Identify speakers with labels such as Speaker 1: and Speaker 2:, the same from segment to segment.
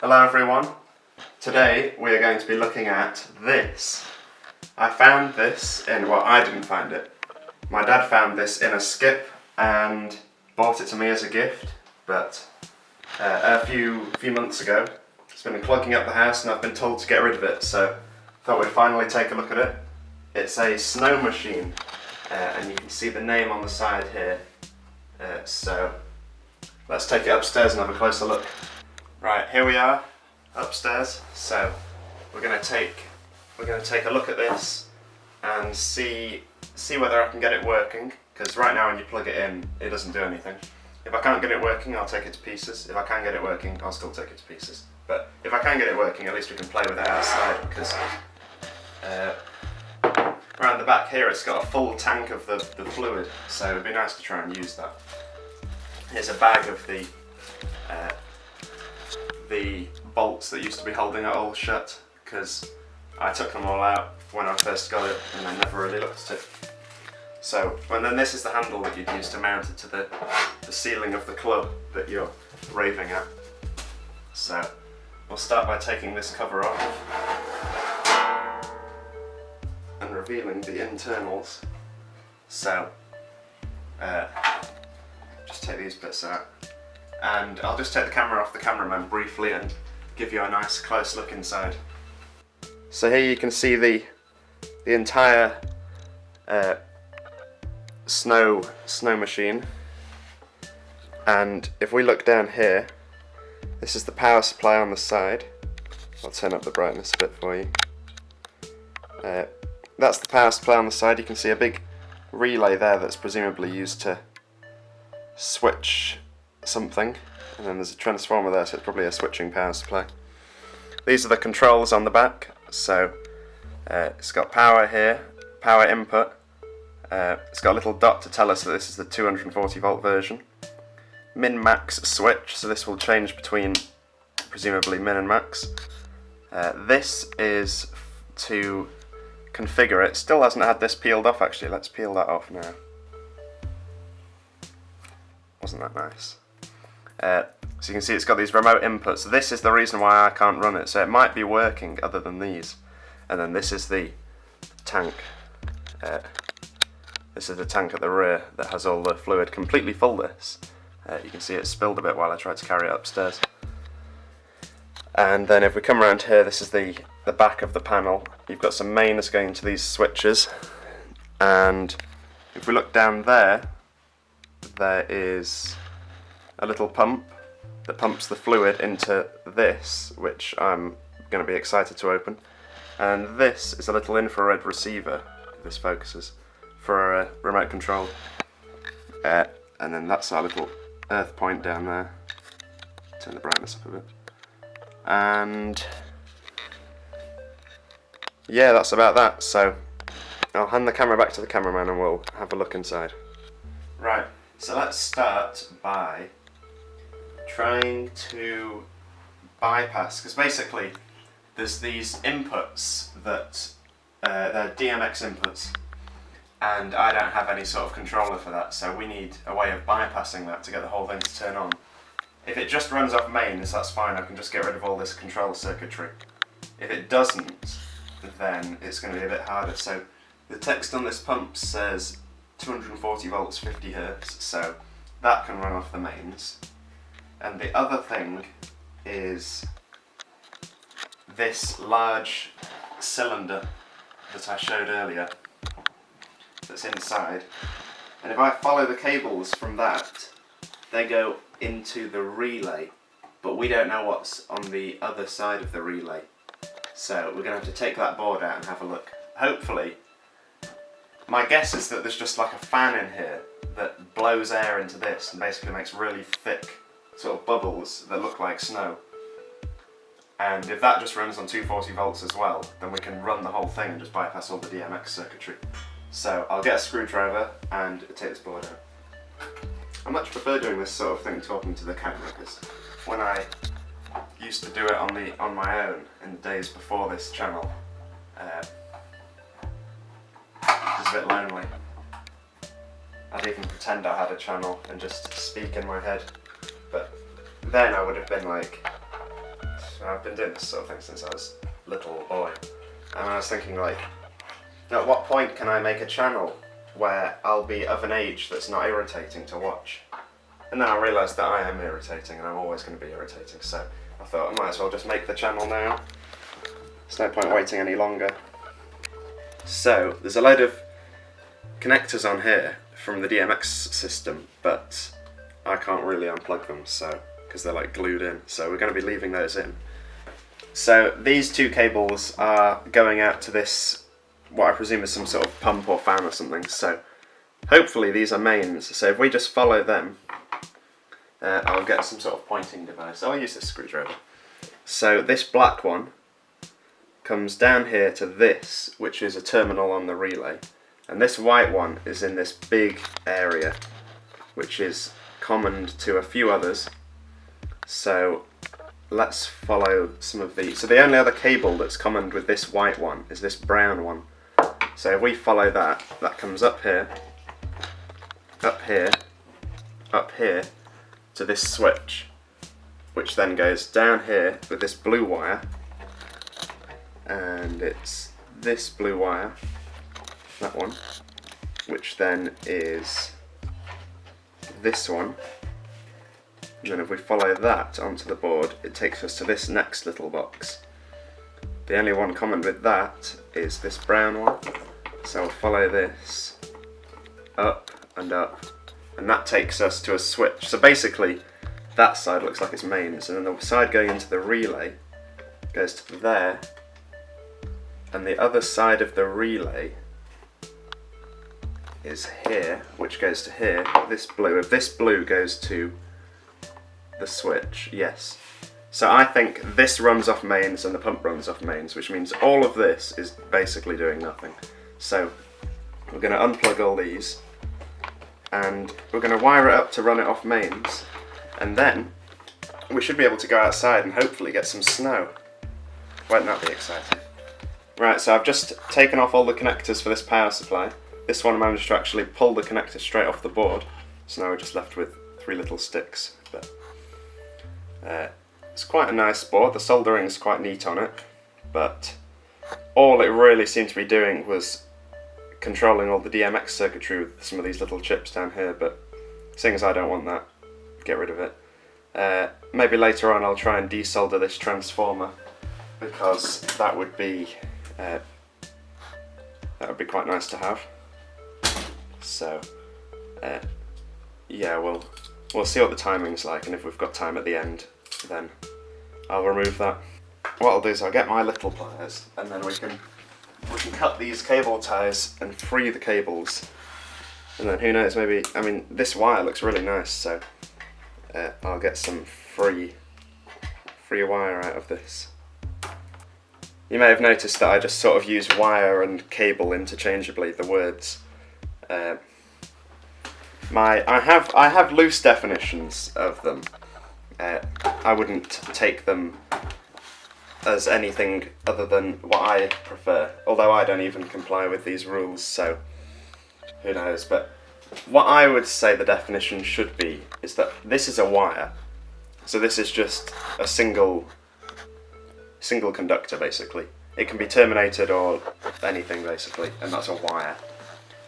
Speaker 1: Hello everyone. Today we are going to be looking at this. I found this in, well, I didn't find it. My dad found this in a skip and bought it to me as a gift, but a few months ago it's been clogging up the house and I've been told to get rid of it, so I thought we'd finally take a look at it. It's a snow machine, and you can see the name on the side here. So let's take it upstairs and have a closer look. Right, here we are upstairs. So we're going to take a look at this and see whether I can get it working, because right now when you plug it in it doesn't do anything. If I can't get it working, I'll take it to pieces. If I can get it working, I'll still take it to pieces. But if I can get it working, at least we can play with it outside, because around the back here it's got a full tank of the fluid, so it'd be nice to try and use that. Here's a bag of the bolts that used to be holding it all shut, because I took them all out when I first got it and I never really looked at it. So, and then this is the handle that you'd use to mount it to the ceiling of the club that you're raving at. So we'll start by taking this cover off and revealing the internals. So just take these bits out, and I'll just take the camera off the cameraman briefly and give you a nice close look inside. So here you can see the entire snow machine, and if we look down here, this is the power supply on the side. I'll turn up the brightness a bit for you. That's the power supply on the side. You can see a big relay there that's presumably used to switch something, and then there's a transformer there, so it's probably a switching power supply. These are the controls on the back. So it's got power here, power input. It's got a little dot to tell us that this is the 240 volt version. Min-max switch, so this will change between presumably min and max. This is to configure it. Still hasn't had this peeled off actually. Let's peel that off now. Wasn't that nice? So you can see it's got these remote inputs. So this is the reason why I can't run it. So it might be working other than these. And then this is the tank. This is the tank at the rear that has all the fluid completely full. This. You can see it spilled a bit while I tried to carry it upstairs. And then if we come around here, this is the back of the panel. You've got some mains going to these switches. And if we look down there, there is a little pump that pumps the fluid into this, which I'm going to be excited to open. And this is a little infrared receiver, if this focuses, for a remote control. And then that's our little earth point down there. Turn the brightness up a bit. And yeah, that's about that. So I'll hand the camera back to the cameraman and we'll have a look inside. Right, so let's start by trying to bypass, because basically there's these inputs that they're DMX inputs, and I don't have any sort of controller for that, so we need a way of bypassing that to get the whole thing to turn on. If it just runs off mains, that's fine, I can just get rid of all this control circuitry. If it doesn't, then it's going to be a bit harder. So the text on this pump says 240 volts, 50 hertz, so that can run off the mains. And the other thing is this large cylinder that I showed earlier that's inside. And if I follow the cables from that, they go into the relay, but we don't know what's on the other side of the relay. So we're going to have to take that board out and have a look. Hopefully, my guess is that there's just like a fan in here that blows air into this and basically makes really thick sort of bubbles that look like snow. And if that just runs on 240 volts as well, then we can run the whole thing and just bypass all the DMX circuitry. So I'll get a screwdriver and take this board out. I much prefer doing this sort of thing talking to the camera, because when I used to do it on my own in the days before this channel, it was a bit lonely. I'd even pretend I had a channel and just speak in my head, but then I would have been like I've been doing this sort of thing since I was a little boy. And I was thinking, like, at what point can I make a channel where I'll be of an age that's not irritating to watch? And then I realised that I am irritating and I'm always going to be irritating, so I thought I might as well just make the channel now. There's no point waiting any longer. So, there's a load of connectors on here from the DMX system, but I can't really unplug them, so because they're like glued in, so we're going to be leaving those in. So these two cables are going out to this, what I presume is some sort of pump or fan or something, so hopefully these are mains, so if we just follow them, I'll get some sort of pointing device. I'll use this screwdriver. So this black one comes down here to this, which is a terminal on the relay, and this white one is in this big area, which is common to a few others. So let's follow some of these. So the only other cable that's common with this white one is this brown one. So if we follow that, that comes up here, up here, up here to this switch, which then goes down here with this blue wire, and it's this blue wire, that one, which then is this one. And then if we follow that onto the board, it takes us to this next little box. The only one common with that is this brown one. So we'll follow this up and up, and that takes us to a switch. So basically, that side looks like it's mains, and then the side going into the relay goes to there, and the other side of the relay is here, which goes to here. This blue, if this blue goes to the switch, yes. So I think this runs off mains and the pump runs off mains, which means all of this is basically doing nothing. So we're going to unplug all these, and we're going to wire it up to run it off mains, and then we should be able to go outside and hopefully get some snow. Won't that be exciting? Right, so I've just taken off all the connectors for this power supply. This one I managed to actually pull the connector straight off the board, so now we're just left with 3 little sticks. But it's quite a nice board. The soldering is quite neat on it, but all it really seemed to be doing was controlling all the DMX circuitry with some of these little chips down here, but seeing as I don't want that, get rid of it. Maybe later on I'll try and desolder this transformer, because that would be quite nice to have. So yeah, we'll see what the timing's like, and if we've got time at the end, then I'll remove that. What I'll do is I'll get my little pliers, and then we can cut these cable ties and free the cables, and then who knows, maybe, I mean, this wire looks really nice, so I'll get some free wire out of this. You may have noticed that I just sort of use wire and cable interchangeably, the words. I have loose definitions of them. I wouldn't take them as anything other than what I prefer, although I don't even comply with these rules, so who knows. But what I would say the definition should be is that this is a wire, so this is just a single conductor, basically. It can be terminated or anything, basically, and that's a wire.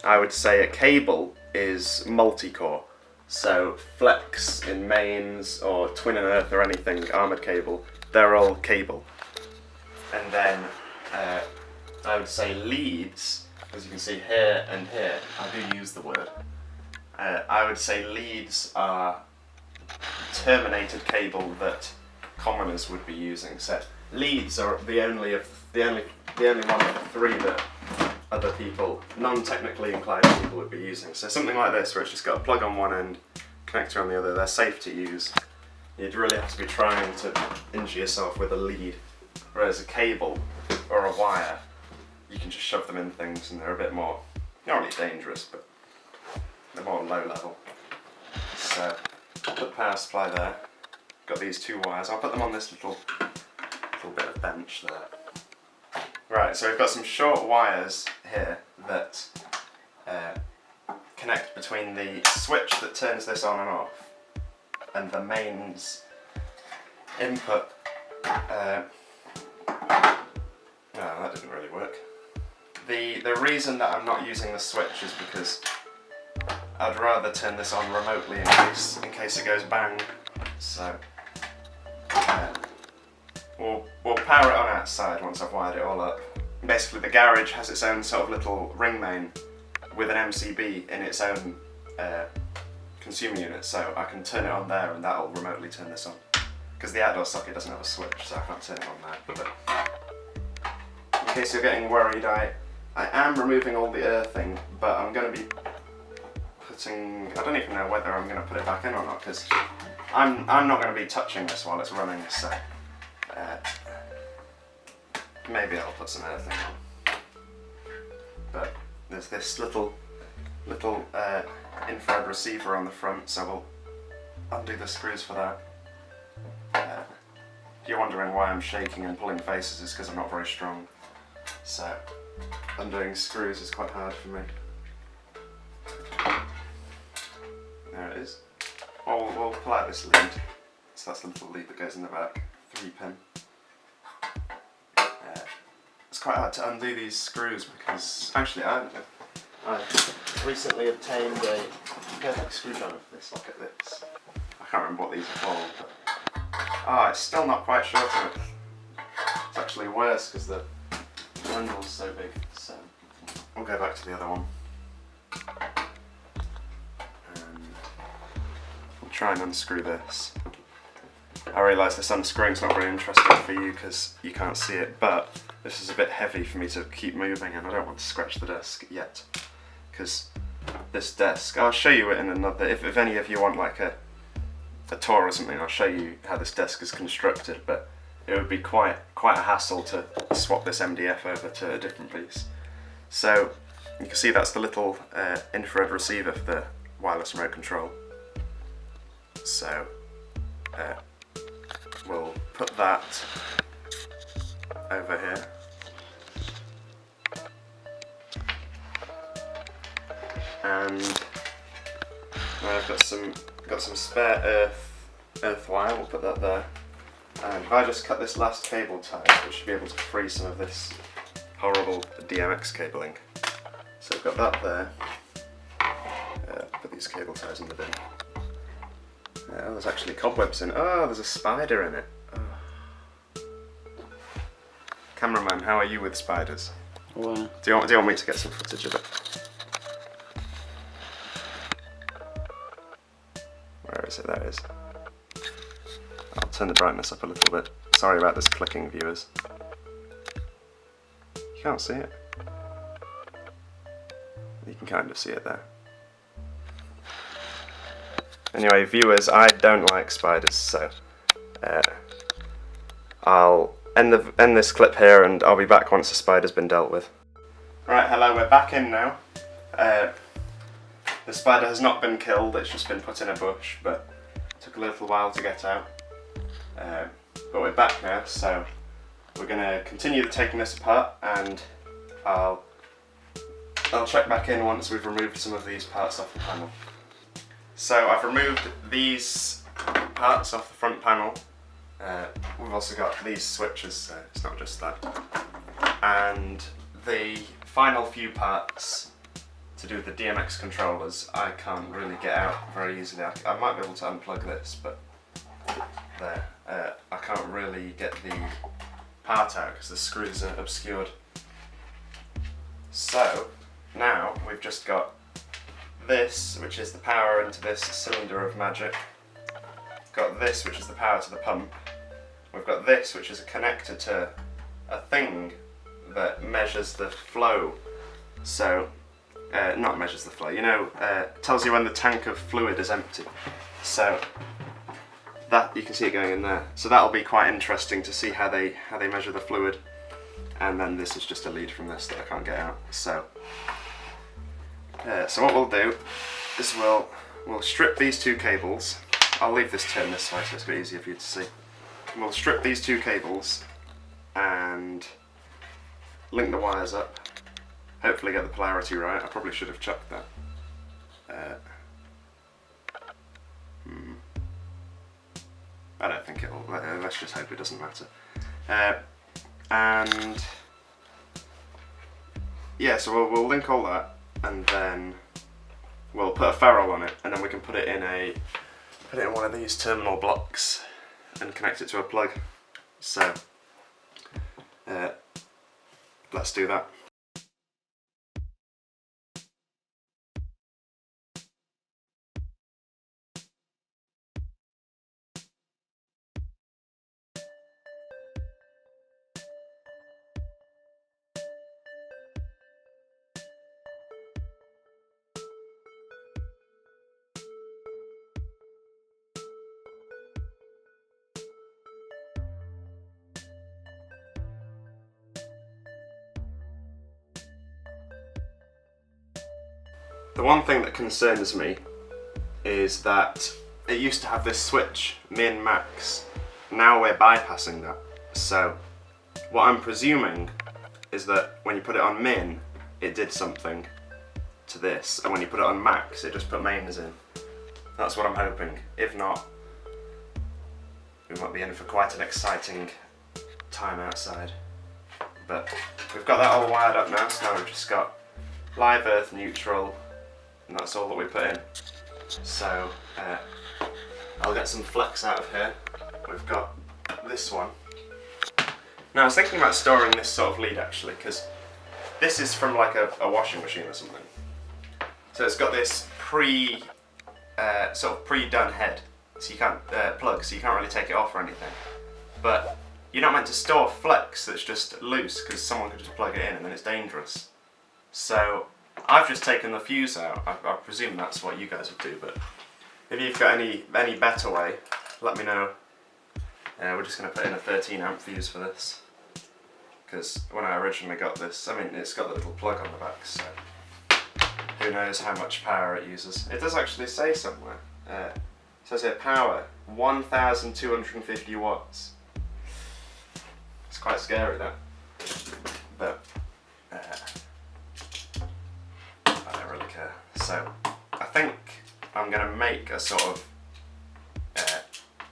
Speaker 1: I would say a cable is multi-core, so flex in mains or twin and earth or anything, armoured cable, they're all cable. And then I would say leads, as you can see here and here, I do use the word. I would say leads are terminated cable that commoners would be using. So leads are the only one of the 3 that other people, non-technically inclined people, would be using. So something like this, where it's just got a plug on one end, connector on the other, they're safe to use. You'd really have to be trying to injure yourself with a lead, whereas a cable or a wire, you can just shove them in things and they're a bit more, not really dangerous, but they're more low level. So put the power supply there, got these 2 wires, I'll put them on this little bit of bench there. Right, so we've got some short wires here that connect between the switch that turns this on and off and the mains input No, that didn't really work. The reason that I'm not using the switch is because I'd rather turn this on remotely in case it goes bang. So we'll power it on outside once I've wired it all up. Basically, the garage has its own sort of little ring main with an MCB in its own consumer unit, so I can turn it on there and that'll remotely turn this on. Because the outdoor socket doesn't have a switch, so I can't turn it on there. But in case you're getting worried, I am removing all the earthing, but I'm going to be putting, I don't even know whether I'm going to put it back in or not, because I'm not going to be touching this while it's running, so maybe I'll put some earthing on. But there's this little infrared receiver on the front, so we'll undo the screws for that. If you're wondering why I'm shaking and pulling faces, it's because I'm not very strong. So undoing screws is quite hard for me. There it is. We'll pull out this lead. So that's the little lead that goes in the back, 3-pin. It's quite hard to undo these screws because actually I recently obtained a perfect screwdriver for this. Look at this. I can't remember what these are called, but it's still not quite sure to it. It's actually worse because the handle's so big. So we'll go back to the other one. And we'll try and unscrew this. I realise this unscrewing's not very interesting for you because you can't see it, but this is a bit heavy for me to keep moving and I don't want to scratch the desk yet. Because this desk, I'll show you it in another, if any of you want like a tour or something, I'll show you how this desk is constructed, but it would be quite a hassle to swap this MDF over to a different piece. So you can see that's the little infrared receiver for the wireless remote control. So we'll put that over here. And I've got some spare earth wire. We'll put that there. And if I just cut this last cable tie, we should be able to free some of this horrible DMX cabling. So I've got that there. Put these cable ties in the bin. Oh, there's actually cobwebs in it. Oh, there's a spider in it. Oh. Cameraman, how are you with spiders?
Speaker 2: What?
Speaker 1: Do you want me to get some footage of it? Where is it? There it is. I'll turn the brightness up a little bit. Sorry about this clicking, viewers. You can't see it. You can kind of see it there. Anyway, viewers, I don't like spiders, so I'll end this clip here and I'll be back once the spider's been dealt with. Right, hello, we're back in now. The spider has not been killed, it's just been put in a bush, but it took a little while to get out. But we're back now, so we're going to continue taking this apart, and I'll check back in once we've removed some of these parts off the panel. So I've removed these parts off the front panel. We've also got these switches, so it's not just that. And the final few parts to do with the DMX controllers, I can't really get out very easily. I might be able to unplug this, but there. I can't really get the part out because the screws are obscured. So now we've just got this, which is the power into this cylinder of magic. We've got this, which is the power to the pump. We've got this, which is a connector to a thing that measures the flow. So, not measures the flow, you know, tells you when the tank of fluid is empty. So that, you can see it going in there. So that'll be quite interesting to see how they measure the fluid. And then this is just a lead from this that I can't get out. So what we'll do is we'll strip these two cables. I'll leave this turned this way so it's a bit easier for you to see. We'll strip these two cables and link the wires up. Hopefully get the polarity right. I probably should have chucked that. I don't think it'll, let's just hope it doesn't matter. And yeah, so we'll link all that, and then we'll put a ferrule on it, and then we can put it in one of these terminal blocks and connect it to a plug. So let's do that. The one thing that concerns me is that it used to have this switch, min, max. Now we're bypassing that. So what I'm presuming is that when you put it on min, it did something to this, and when you put it on max, it just put mains in. That's what I'm hoping. If not, we might be in for quite an exciting time outside. But we've got that all wired up now, so now we've just got live earth, neutral, and that's all that we put in. So I'll get some flex out of here. We've got this one. Now I was thinking about storing this sort of lead actually, because this is from like a washing machine or something. So it's got this sort of pre-done head, so you can't plug, so you can't really take it off or anything. But you're not meant to store flex that's just loose, because someone could just plug it in and then it's dangerous. So I've just taken the fuse out. I presume that's what you guys would do, but if you've got any better way, let me know. We're just going to put in a 13 amp fuse for this, because when I originally got this, I mean, it's got the little plug on the back, so who knows how much power it uses. It does actually say somewhere. It says here power 1,250 watts. It's quite scary that, but I don't really care. So I think I'm going to make a sort of,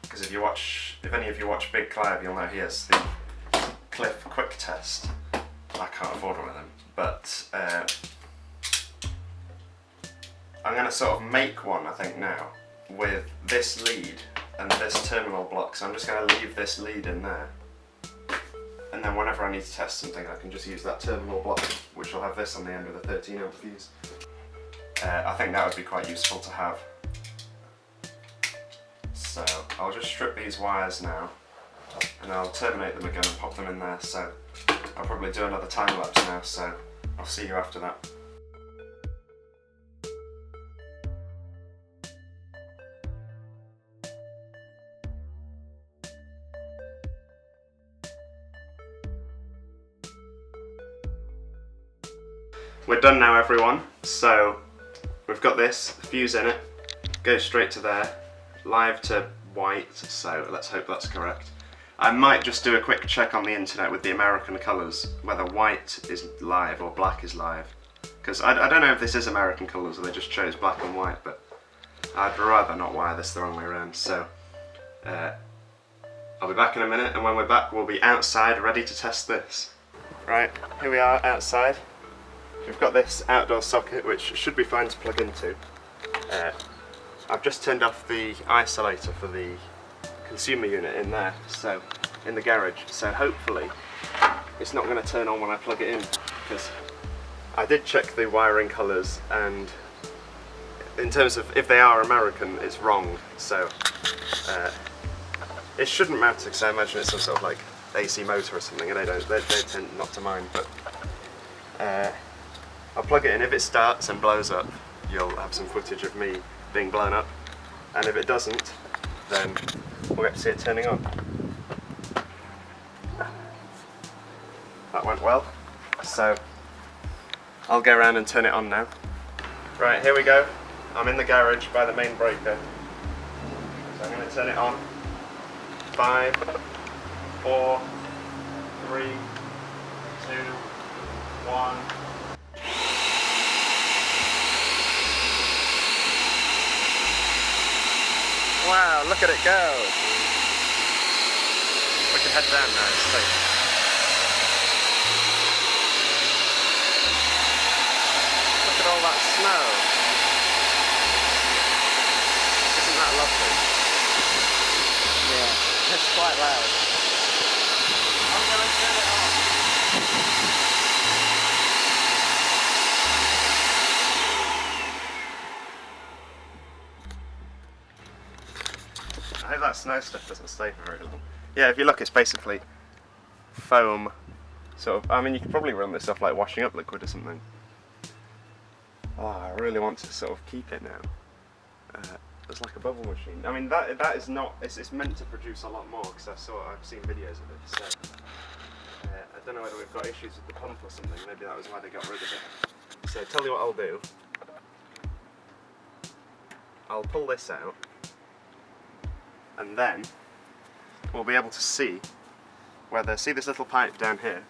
Speaker 1: because if any of you watch Big Clive, you'll know he has the Cliff Quick Test. I can't afford one of them, but I'm going to sort of make one, I think now, with this lead and this terminal block. So I'm just going to leave this lead in there, and then whenever I need to test something, I can just use that terminal block, which will have this on the end with a 13 amp fuse. I think that would be quite useful to have. So I'll just strip these wires now, and I'll terminate them again and pop them in there. So I'll probably do another time lapse now, so I'll see you after that. We're done now, everyone. So we've got this fuse in it, goes straight to there, live to white, so let's hope that's correct. I might just do a quick check on the internet with the American colours, whether white is live or black is live. Because I don't know if this is American colours or they just chose black and white, but I'd rather not wire this the wrong way around. So I'll be back in a minute, and when we're back we'll be outside ready to test this. Right, here we are outside. We've got this outdoor socket which should be fine to plug into. I've just turned off the isolator for the consumer unit in there, so in the garage, so hopefully it's not going to turn on when I plug it in, because I did check the wiring colours, and in terms of if they are American, it's wrong, so it shouldn't matter, because I imagine it's some sort of like AC motor or something, and they tend not to mind, but I'll plug it in. If it starts and blows up, you'll have some footage of me being blown up, and if it doesn't, then we'll get to see it turning on. That went well, so I'll go around and turn it on now. Right, here we go. I'm in the garage by the main breaker, so I'm going to turn it on. 5, 4, 3, 2, 1. Wow, look at it go! we can head down now and see. Look at all that snow. Isn't that lovely? Yeah, it's quite loud. I'm going to turn it on. I hope that snow stuff doesn't stay for very long. Yeah, if you look, it's basically foam, sort of. I mean, you could probably run this off like washing up liquid or something. Oh, I really want to sort of keep it now. It's like a bubble machine. I mean, that is not. It's meant to produce a lot more because I've seen videos of it. So I don't know whether we've got issues with the pump or something. Maybe that was why they got rid of it. So tell you what I'll do. I'll pull this out. And then we'll be able to see whether, see this little pipe down here,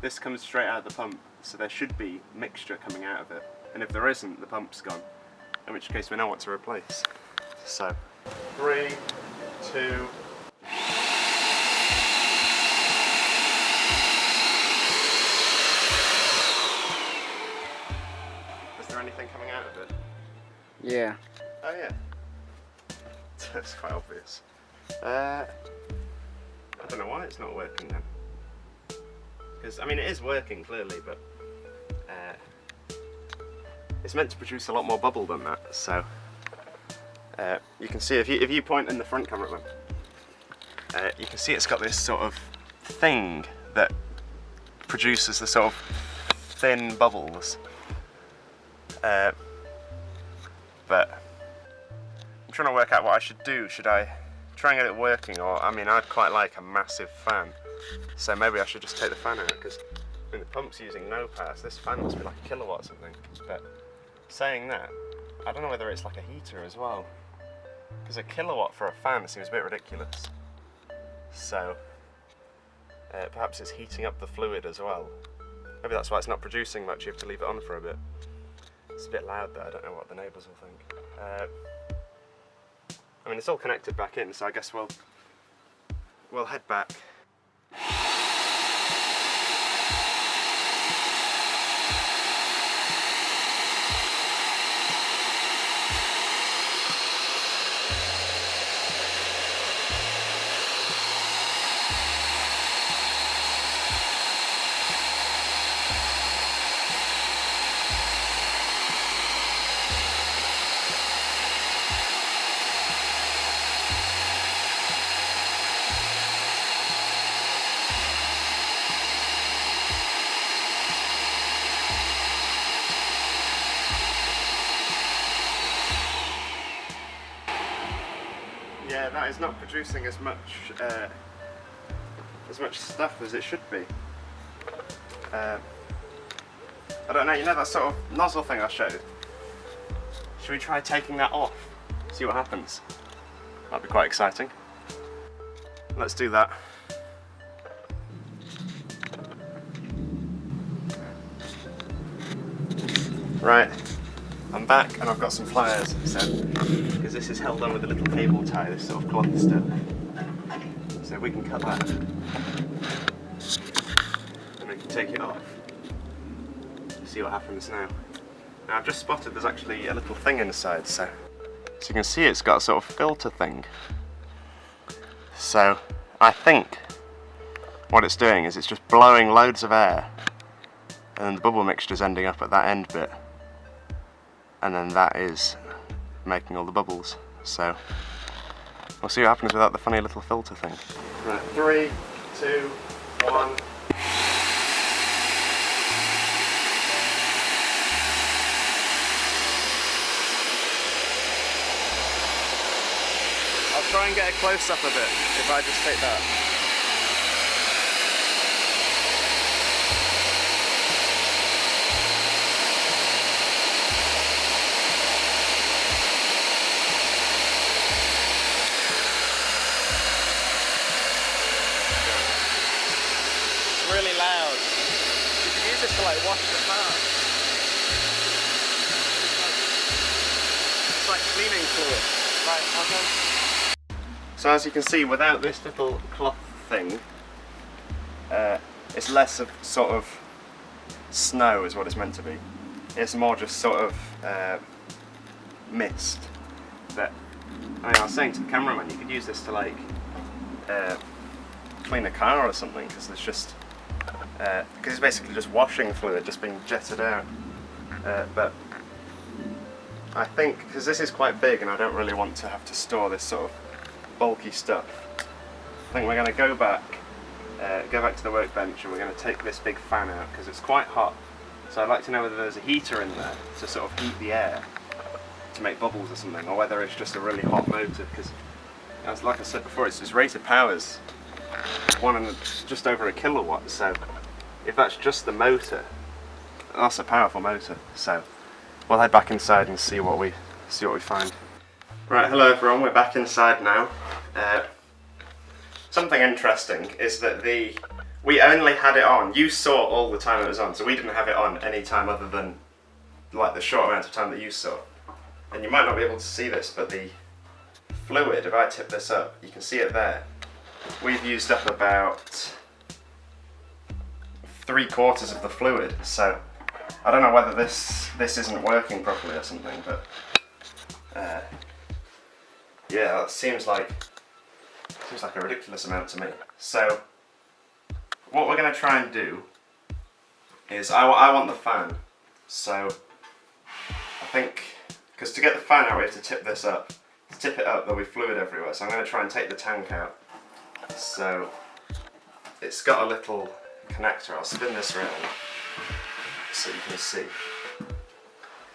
Speaker 1: this comes straight out of the pump, so there should be mixture coming out of it. And if there isn't, the pump's gone, in which case we know what to replace. So, 3, 2... Is there anything coming out of it?
Speaker 2: Yeah.
Speaker 1: Oh yeah. That's quite obvious. I don't know why it's not working then. Because, I mean, it is working clearly, but it's meant to produce a lot more bubble than that, so you can see, if you point in the front camera, you can see it's got this sort of thing that produces the sort of thin bubbles. But I'm trying to work out what I should do. Should I try and get it working, or, I mean, I'd quite like a massive fan, so maybe I should just take the fan out, because I mean, the pump's using no power, so this fan must be like a kilowatt or something. But saying that, I don't know whether it's like a heater as well, because a kilowatt for a fan seems a bit ridiculous. So perhaps it's heating up the fluid as well. Maybe that's why it's not producing much. You have to leave it on for a bit. It's a bit loud there. I don't know what the neighbours will think. I mean, it's all connected back in, so I guess we'll head back. Yeah, that is not producing as much stuff as it should be. I don't know, you know that sort of nozzle thing I showed? Should we try taking that off? See what happens? That'd be quite exciting. Let's do that. Right. I'm back and I've got some pliers, because this is held on with a little cable tie, this sort of cloth stuff. So we can cut that and we can take it off. See what happens now. Now I've just spotted there's actually a little thing inside, so you can see it's got a sort of filter thing. So I think what it's doing is it's just blowing loads of air, and then the bubble mixture's ending up at that end bit. And then that is making all the bubbles. So we'll see what happens without the funny little filter thing. Right, 3, 2, 1. I'll try and get a close up of it if I just take that. Really loud. You can use this to like wash the car. It's like cleaning fluid. Right, I'll go. So as you can see, without this little cloth thing. It's less of sort of snow is what it's meant to be. It's more just sort of mist. But I was saying to the cameraman, you could use this to like clean a car or something, because there's just because it's basically just washing fluid just being jetted out. But I think because this is quite big and I don't really want to have to store this sort of bulky stuff, I think we're going to go back to the workbench and we're going to take this big fan out because it's quite hot. So I'd like to know whether there's a heater in there to sort of heat the air to make bubbles or something, or whether it's just a really hot motor, because as like I said before, it's rated powers just over 1 kilowatt. So if that's just the motor, that's a powerful motor. So we'll head back inside and see what we find. Right, hello everyone, we're back inside now. Something interesting is that we only had it on. You saw all the time it was on, so we didn't have it on any time other than like the short amount of time that you saw. And you might not be able to see this, but the fluid, if I tip this up, you can see it there. We've used up about 3/4 of the fluid, so I don't know whether this isn't working properly or something, but yeah, that seems like a ridiculous amount to me. So what we're going to try and do is I want the fan. So I think, because to get the fan out we have to tip this up. To tip it up there'll be fluid everywhere, so I'm going to try and take the tank out. So it's got a little connector. I'll spin this around so you can see.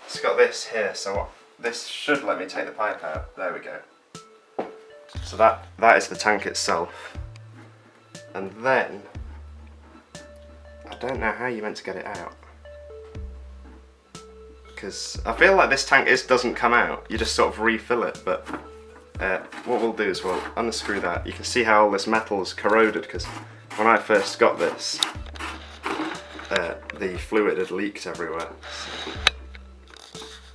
Speaker 1: It's got this here, so this should let me take the pipe out. There we go. So that is the tank itself. And then I don't know how you're meant to get it out, because I feel like this tank doesn't come out. You just sort of refill it. But what we'll do is we'll unscrew that. You can see how all this metal is corroded, because when I first got this, the fluid had leaked everywhere.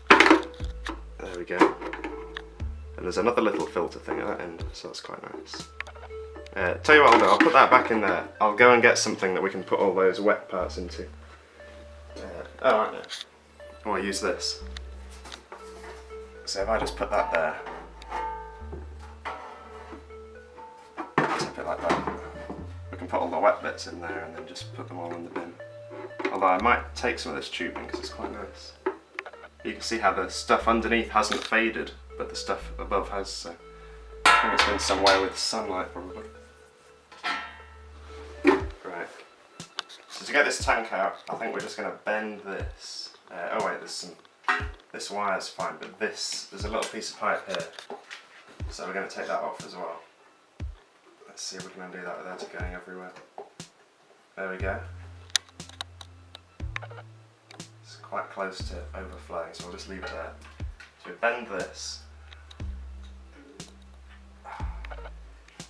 Speaker 1: There we go. And there's another little filter thing at that end, so that's quite nice. Tell you what I'll do, I'll put that back in there. I'll go and get something that we can put all those wet parts into. Oh, right now. I'll use this. So if I just put that there, tip it like that, we can put all the wet bits in there and then just put them all in the bin. Although I might take some of this tubing because it's quite nice. You can see how the stuff underneath hasn't faded, but the stuff above has, so I think it's been somewhere with sunlight probably. Right, so to get this tank out, I think we're just going to bend this. Oh wait, this wire's fine, but there's a little piece of pipe here, so we're going to take that off as well. Let's see if we can undo that without it going everywhere. There we go. It's quite close to overflowing, so we'll just leave it there. So we bend this,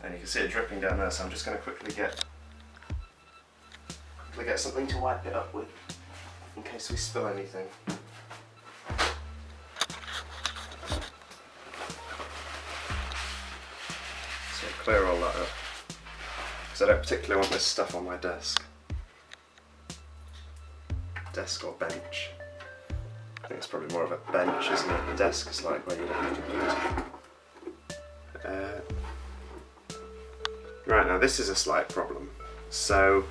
Speaker 1: and you can see it dripping down there, so I'm just going to quickly get something to wipe it up with, in case we spill anything. So clear all that up, because I don't particularly want this stuff on my desk. Desk or bench. I think it's probably more of a bench, isn't it? The desk is like where you don't have a computer. Right, now this is a slight problem. So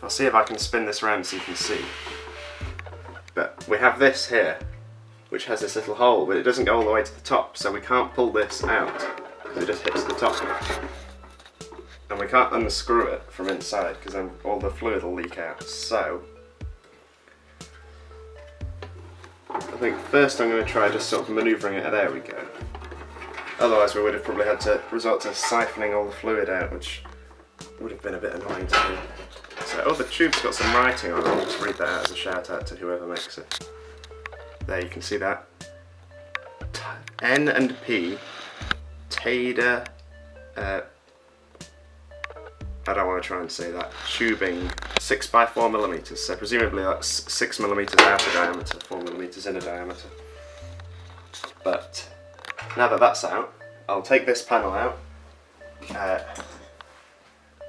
Speaker 1: I'll see if I can spin this around so you can see. But we have this here, which has this little hole, but it doesn't go all the way to the top, so we can't pull this out because it just hits the top. And we can't unscrew it from inside because then all the fluid will leak out. So I think first I'm going to try just sort of manoeuvring it. There we go. Otherwise we would have probably had to resort to siphoning all the fluid out, which would have been a bit annoying to do. So, oh, the tube's got some writing on it. I'll just read that out as a shout out to whoever makes it. There, you can see that. N and P, Tader, I don't want to try and say that, tubing 6x4mm, so presumably that's 6mm outer diameter, 4mm inner diameter. But now that that's out, I'll take this panel out,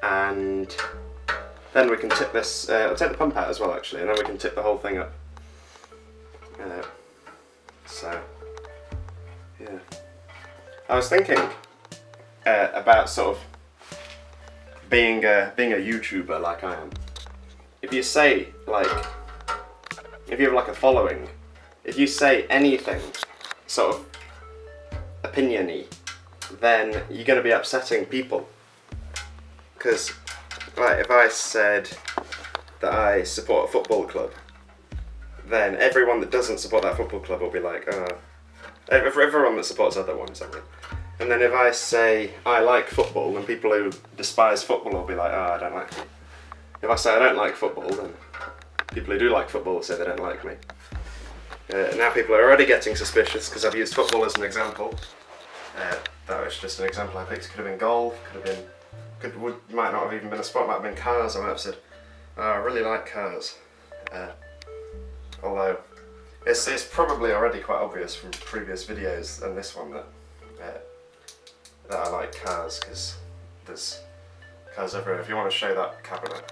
Speaker 1: and then we can tip this, I'll take the pump out as well actually, and then we can tip the whole thing up. So, yeah. I was thinking about sort of being a YouTuber like I am. If you say, like, if you have like a following, if you say anything sort of opinion-y, then you're going to be upsetting people. Because, like, if I said that I support a football club, then everyone that doesn't support that football club will be like, everyone that supports other ones, I mean. And then if I say I like football, then people who despise football will be like, I don't like you. If I say I don't like football, then people who do like football will say they don't like me. Now people are already getting suspicious because I've used football as an example. That was just an example I picked. Could have been golf, might not have even been a sport, might have been cars. I might have said, I really like cars. Although, it's probably already quite obvious from previous videos and this one that I like cars, because there's cars everywhere. If you want to show that cabinet,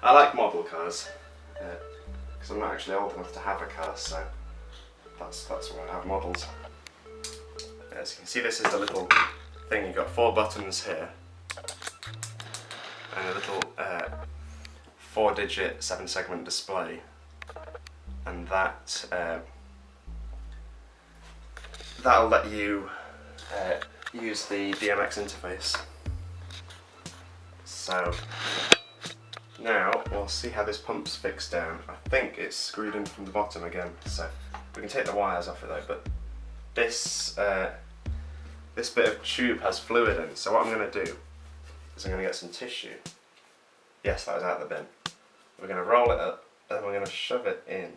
Speaker 1: I like model cars, because I'm not actually old enough to have a car, so that's why I have models. As you can see, this is the little thing. You've got 4 buttons here, and a little 4-digit 7-segment display, and that'll let you use the DMX interface. So now we'll see how this pump's fixed down. I think it's screwed in from the bottom again, so we can take the wires off it though. But this bit of tube has fluid in, so what I'm going to do is I'm going to get some tissue. Yes, that was out of the bin. We're going to roll it up, and then we're going to shove it in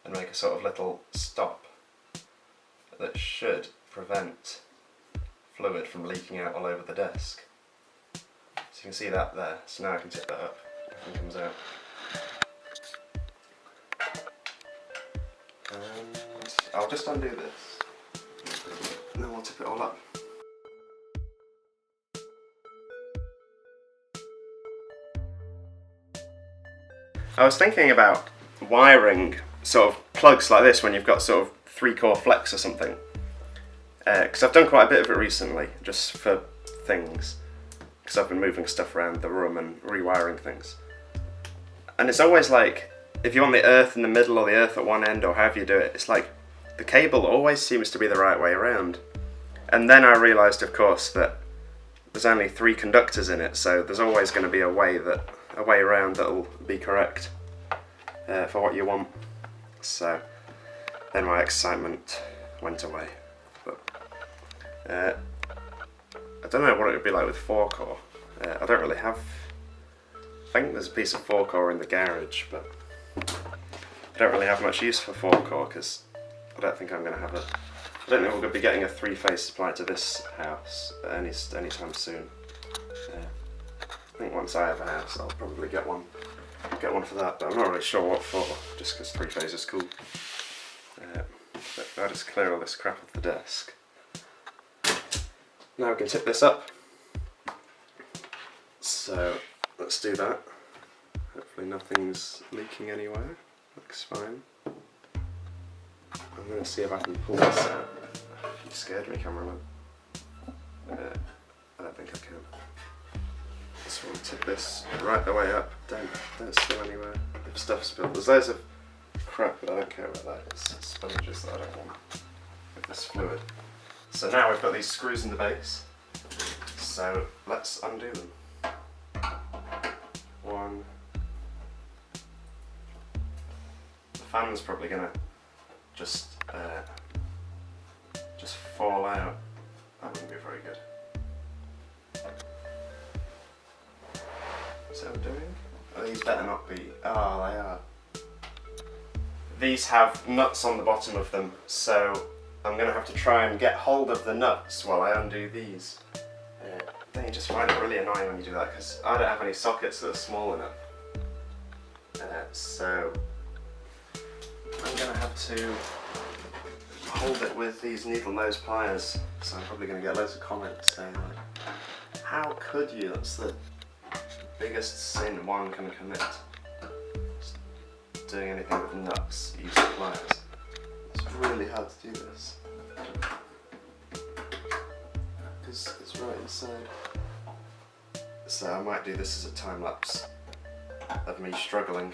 Speaker 1: and make a sort of little stop that should prevent fluid from leaking out all over the desk. So you can see that there. So now I can tip that up. Nothing comes out. And I'll just undo this, and then we'll tip it all up. I was thinking about wiring sort of plugs like this when you've got sort of 3-core flex or something, because I've done quite a bit of it recently, just for things, because I've been moving stuff around the room and rewiring things. And it's always like, if you want the earth in the middle or the earth at one end or however you do it, it's like the cable always seems to be the right way around. And then I realised, of course, that there's only 3 conductors in it, so there's always going to be a way around that'll be correct for what you want. So then my excitement went away. But I don't know what it would be like with 4-core. I don't really have. I think there's a piece of 4-core in the garage, but I don't really have much use for 4-core because I don't think I'm going to have it. I don't think we're going to be getting a 3-phase supply to this house anytime soon. I think once I have a house, I'll probably get one for that, but I'm not really sure what for, just because 3-phase is cool. But I'll just clear all this crap off the desk. Now we can tip this up. So let's do that. Hopefully nothing's leaking anywhere. Looks fine. I'm going to see if I can pull this out. You scared me, cameraman. I don't think I can. So we'll tip this right the way up. Don't spill anywhere. If stuff spilled, there's loads of crap, but I don't care about that. It's sponges that I don't want with this fluid. So now we've got these screws in the base. So let's undo them. One. The fan's probably gonna just fall out. That wouldn't be very good. What's that doing? Oh, these better not be. Oh, they are. These have nuts on the bottom of them, so I'm going to have to try and get hold of the nuts while I undo these. Then you just find it really annoying when you do that, because I don't have any sockets that are small enough. So I'm going to have to hold it with these needle nose pliers, so I'm probably going to get loads of comments saying like, How could you? That's the biggest sin one can commit. Just doing anything with nuts, using pliers. It's really hard to do this. Because it's right inside. So I might do this as a time lapse of me struggling.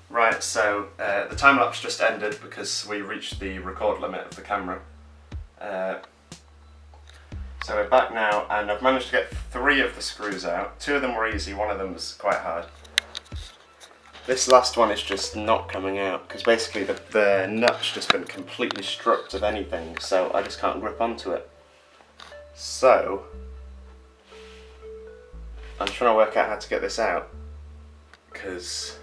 Speaker 1: Right, so the time lapse just ended because we reached the record limit of the camera. So we're back now, and I've managed to get 3 of the screws out. 2 of them were easy, 1 of them was quite hard. This last one is just not coming out because basically the nut's just been completely stripped of anything, so I just can't grip onto it. So I'm trying to work out how to get this out because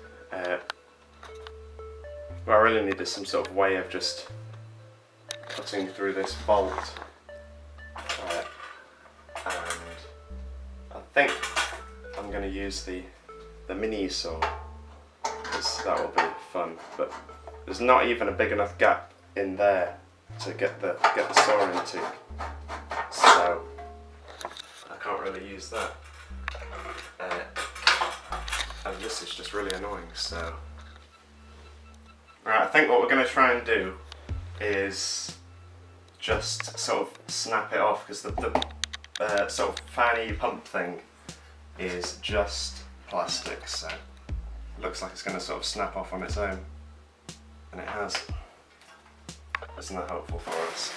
Speaker 1: what I really need is some sort of way of just cutting through this bolt. And I think I'm going to use the mini saw because that will be fun. But there's not even a big enough gap in there to get the saw into, so I can't really use that. And this is just really annoying. So. Right, I think what we're going to try and do is just sort of snap it off because the sort of fanny pump thing is just plastic, so it looks like it's going to sort of snap off on its own, and it has. Isn't that helpful for us?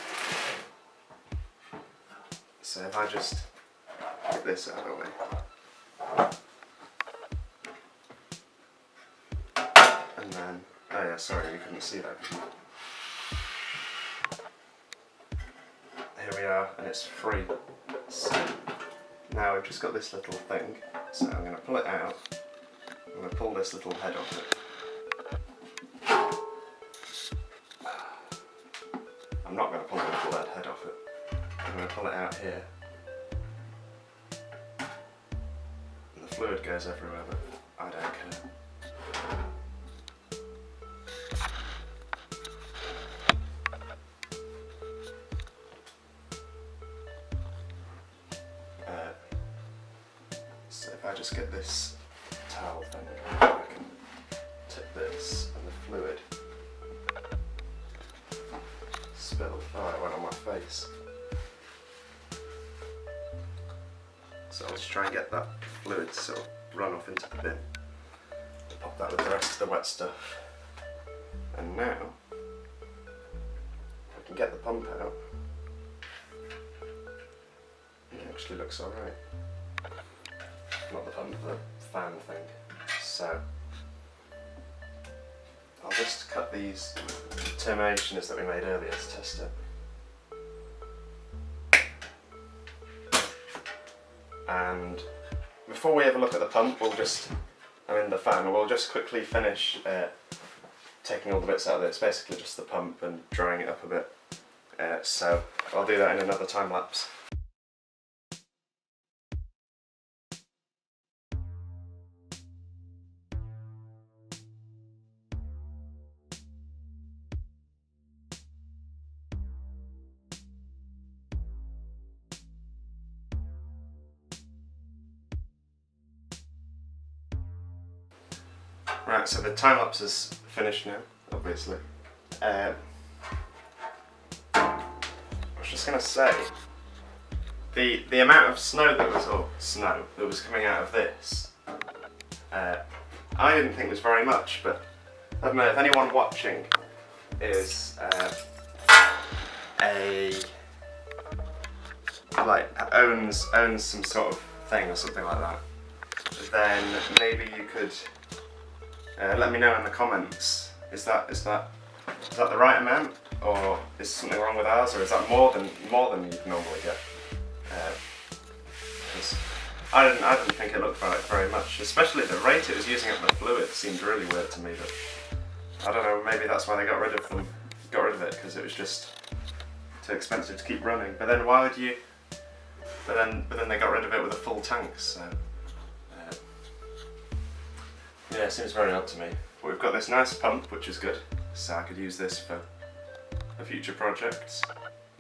Speaker 1: So if I just get this out of the way, and then oh yeah, sorry, you couldn't see that. Here we are, and it's free. So now we've just got this little thing, so I'm going to pull it out. I'm going to pull this little head off it. I'm not going to pull the little head off it. I'm going to pull it out here. And the fluid goes everywhere, but I don't care. So if I just get this towel thing, I can tip this and the fluid spilled. Oh, it went on my face. So I'll just try and get that fluid to sort of run off into the bin. Pop that with the rest of the wet stuff. And now, I can get the pump out. It actually looks alright. Not the pump, the fan thing. So I'll just cut these terminations that we made earlier to test it. And before we have a look at the pump, we'll just quickly finish taking all the bits out of it. It's basically just the pump and drying it up a bit. So I'll do that in another time lapse. Right, so the time lapse is finished now, obviously. I was just going to say, the amount of snow that was coming out of this I didn't think was very much, but I don't know if anyone watching is owns some sort of thing or something like that, then maybe you could let me know in the comments. Is that the right amount, or is something wrong with ours, or is that more than you'd normally get? I didn't think it looked very much, especially the rate it was using up the fluid seemed really weird to me, but I don't know, maybe that's why they got rid of it, because it was just too expensive to keep running. But then why would you, but then they got rid of it with a full tank, so yeah, it seems very odd to me. But we've got this nice pump, which is good, so I could use this for future projects,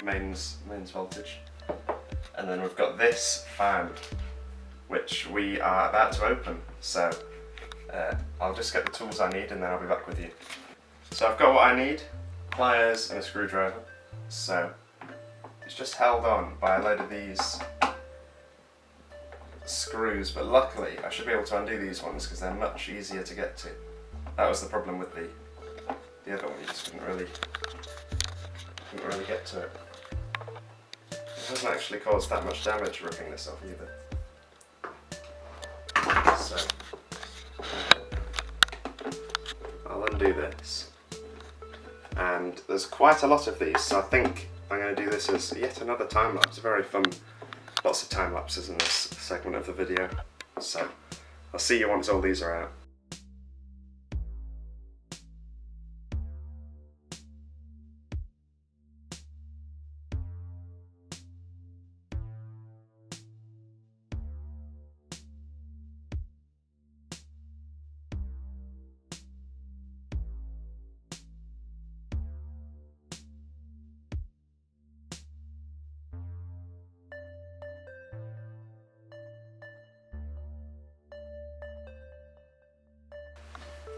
Speaker 1: mains voltage. And then we've got this fan, which we are about to open, so I'll just get the tools I need and then I'll be back with you. So I've got what I need, pliers and a screwdriver, so it's just held on by a load of these screws, but luckily I should be able to undo these ones because they're much easier to get to. That was the problem with the other one, you just couldn't really get to it. It doesn't actually cause that much damage ripping this off either. So I'll undo this, and there's quite a lot of these, so I think I'm going to do this as yet another time lapse. Very fun, lots of time lapses in this segment of the video. So I'll see you once all these are out.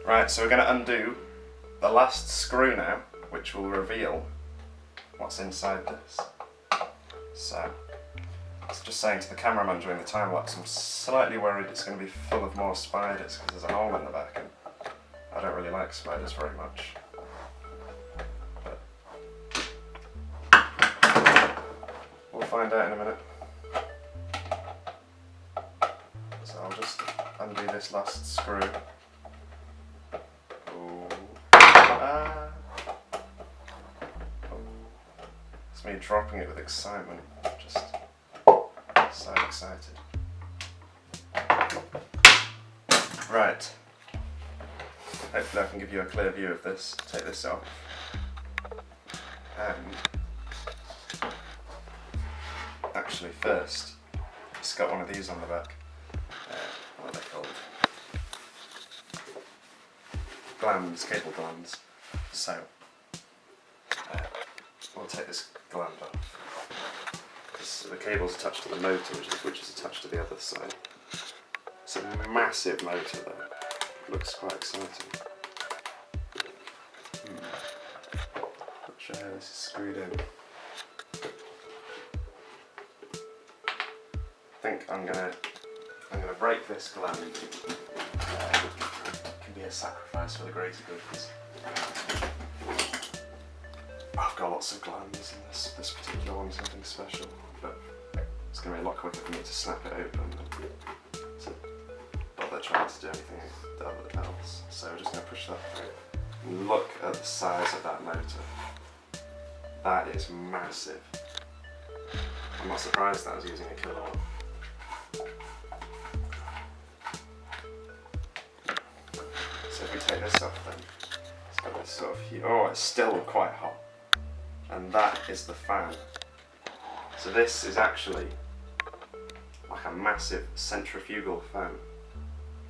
Speaker 1: Right, so we're going to undo the last screw now, which will reveal what's inside this. So, I was just saying to the cameraman during the time lapse, I'm slightly worried it's going to be full of more spiders because there's a hole in the back, and I don't really like spiders very much. But we'll find out in a minute. So I'll just undo this last screw. It's me dropping it with excitement, just so excited. Right, hopefully I can give you a clear view of this. Take this off, and actually first, it's got one of these on the back. What are they called? Glands, cable glands. So we'll take this gland off, because the cable's attached to the motor, which is attached to the other side. It's a massive motor though. Looks quite exciting. Not sure how this is screwed in. I think I'm gonna break this gland. It can be a sacrifice for the greater good. I've got lots of glands, and this particular one's something special, but it's going to be a lot quicker for me to snap it open than to bother trying to do anything else. So we're just going to push that through. And look at the size of that motor. That is massive. I'm not surprised that I was using a kilowatt. So if we take this off then, it's got this sort of heat. Oh, it's still quite hot. And that is the fan. So this is actually like a massive centrifugal fan.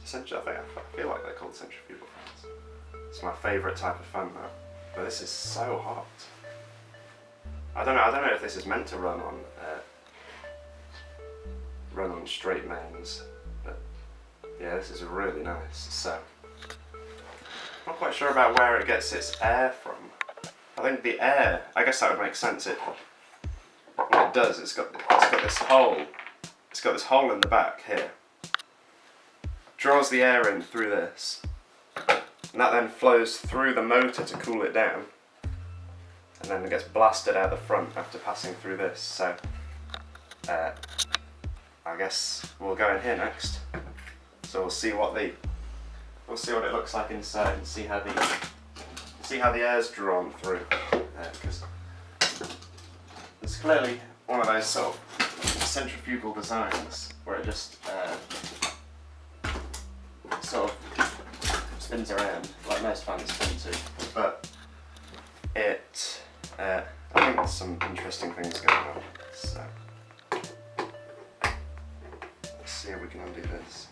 Speaker 1: Essentially, I feel like they're called centrifugal fans. It's my favourite type of fan though. But this is so hot. I don't know if this is meant to run on straight mains, but yeah, this is really nice. So I'm not quite sure about where it gets its air from. I think the air, I guess that would make sense. What it does, it's got this hole in the back here, draws the air in through this, and that then flows through the motor to cool it down, and then it gets blasted out the front after passing through this. So I guess we'll go in here next. So we'll see what it looks like inside and see how the air's drawn through, because it's clearly one of those sort of centrifugal designs where it just sort of spins around like most fans spin to, but I think there's some interesting things going on. So let's see if we can undo this.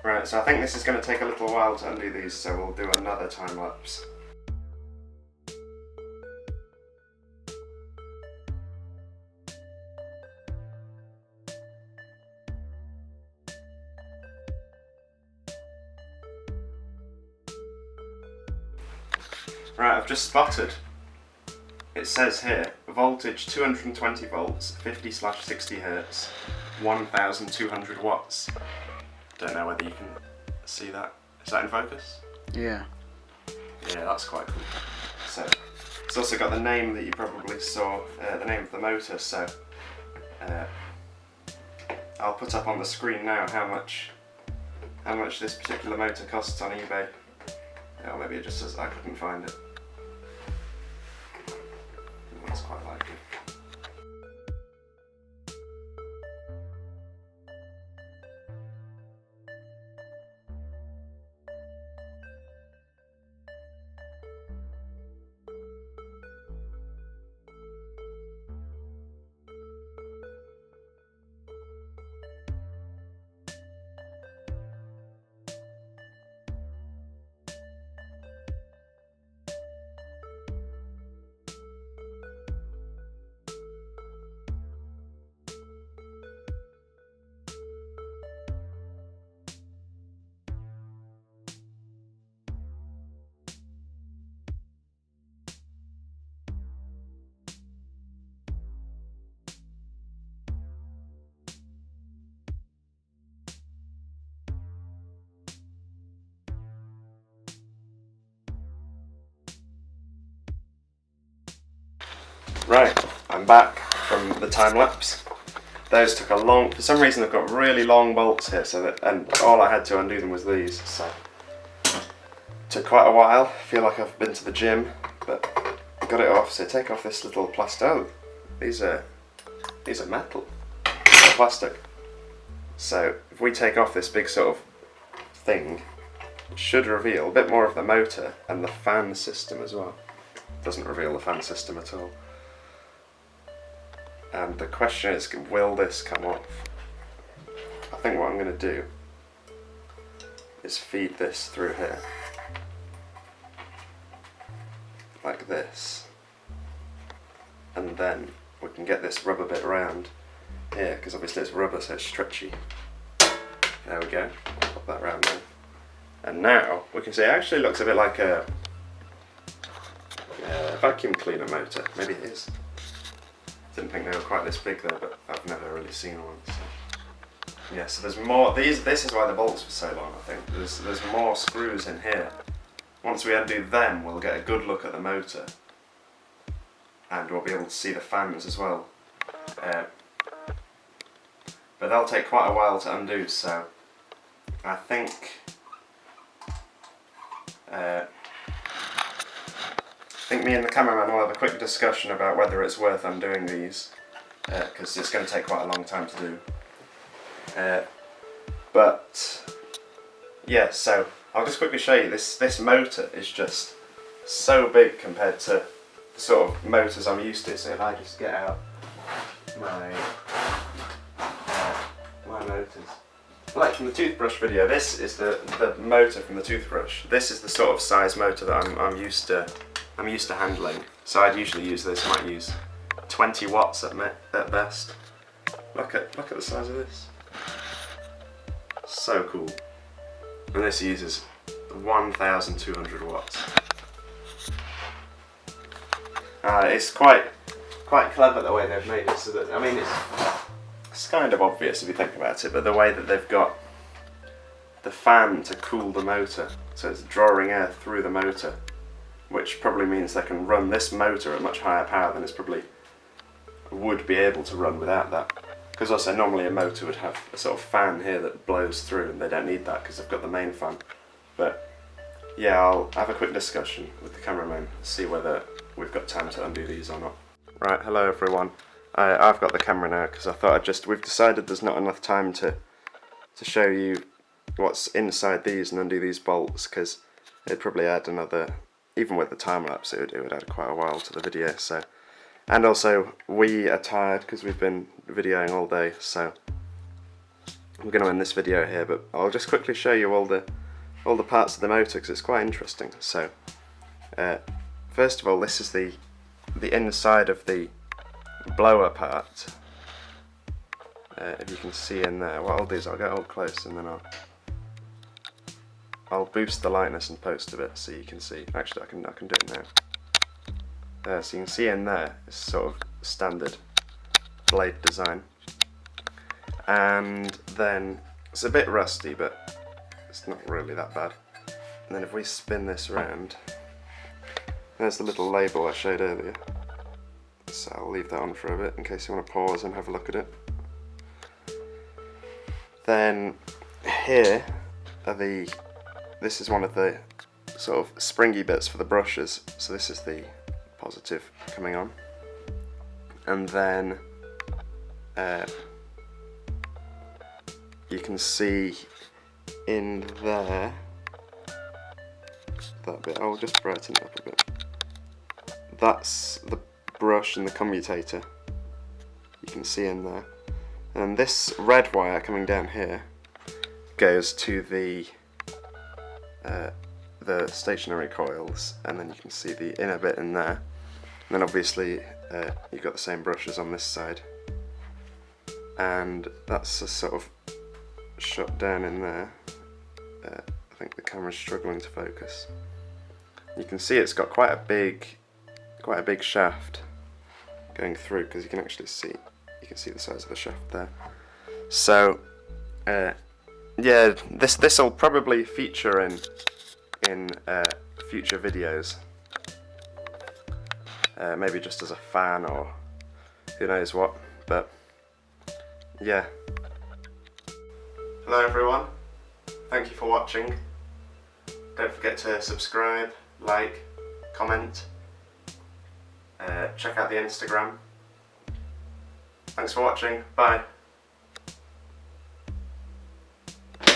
Speaker 1: Right, so I think this is going to take a little while to undo these, so we'll do another time lapse. Right, I've just spotted. It says here, voltage 220 volts, 50/60 Hz, 1200 watts. Don't know whether you can see that. Is that in focus?
Speaker 2: Yeah.
Speaker 1: Yeah, that's quite cool. So, it's also got the name that you probably saw, the name of the motor, so I'll put up on the screen now how much this particular motor costs on eBay. Or maybe it just says I couldn't find it. That's quite likely. Right, I'm back from the time lapse. Those took for some reason they've got really long bolts here, and all I had to undo them was these, so took quite a while. I feel like I've been to the gym, but got it off. So take off this little plastic. Oh, these are metal, they're plastic. So if we take off this big sort of thing, it should reveal a bit more of the motor and the fan system as well. It doesn't reveal the fan system at all. And the question is, will this come off? I think what I'm going to do is feed this through here, like this, and then we can get this rubber bit around here, because obviously it's rubber, so it's stretchy. There we go, pop that round there. And now we can see it actually looks a bit like a vacuum cleaner motor. Maybe it is. Didn't think they were quite this big though, but I've never really seen one. So. Yeah, so there's more. This is why the bolts were so long. I think there's more screws in here. Once we undo them, we'll get a good look at the motor, and we'll be able to see the fans as well. But they'll take quite a while to undo. So I think. I think me and the cameraman will have a quick discussion about whether it's worth undoing these, because it's going to take quite a long time to do. But yeah, so I'll just quickly show you this motor is just so big compared to the sort of motors I'm used to. So if I just get out my motors, like from the toothbrush video, this is the motor from the toothbrush. This is the sort of size motor that I'm used to handling. So I'd usually use this. Might use 20 watts at best. Look at the size of this. So cool. And this uses 1,200 watts. It's quite clever the way they've made it. So that, I mean, it's kind of obvious if you think about it, but the way that they've got the fan to cool the motor, so it's drawing air through the motor, which probably means they can run this motor at much higher power than it's probably would be able to run without that. Because also normally a motor would have a sort of fan here that blows through, and they don't need that because they've got the main fan. But yeah, I'll have a quick discussion with the cameraman, see whether we've got time to undo these or not. Right, hello everyone. I've got the camera now because I thought we've decided there's not enough time to show you what's inside these and undo these bolts, because it'd probably add another, even with the time lapse, it would add quite a while to the video. So, and also we are tired because we've been videoing all day, so I'm going to end this video here. But I'll just quickly show you all the parts of the motor because it's quite interesting. So, first of all, this is the inside of the blower part. If you can see in there, what I'll do is I'll get all close and then I'll boost the lightness and post a bit so you can see. Actually, I can do it now. So you can see in there, it's sort of standard blade design, and then it's a bit rusty, but it's not really that bad. And then if we spin this around, there's the little label I showed earlier. So I'll leave that on for a bit in case you want to pause and have a look at it. Then here are this is one of the sort of springy bits for the brushes. So this is the positive coming on. And then you can see in there, that bit, I'll just brighten it up a bit. That's the brush and the commutator, you can see in there. And this red wire coming down here goes to the stationary coils, and then you can see the inner bit in there. And then obviously you've got the same brushes on this side, and that's a sort of shot down in there. I think the camera's struggling to focus. You can see it's got quite a big shaft going through, because you can actually see the size of the shaft there. So yeah, this will probably feature in future videos, maybe just as a fan or who knows what. But yeah, hello everyone, thank you for watching. Don't forget to subscribe, like, comment, check out the Instagram. Thanks for watching, bye.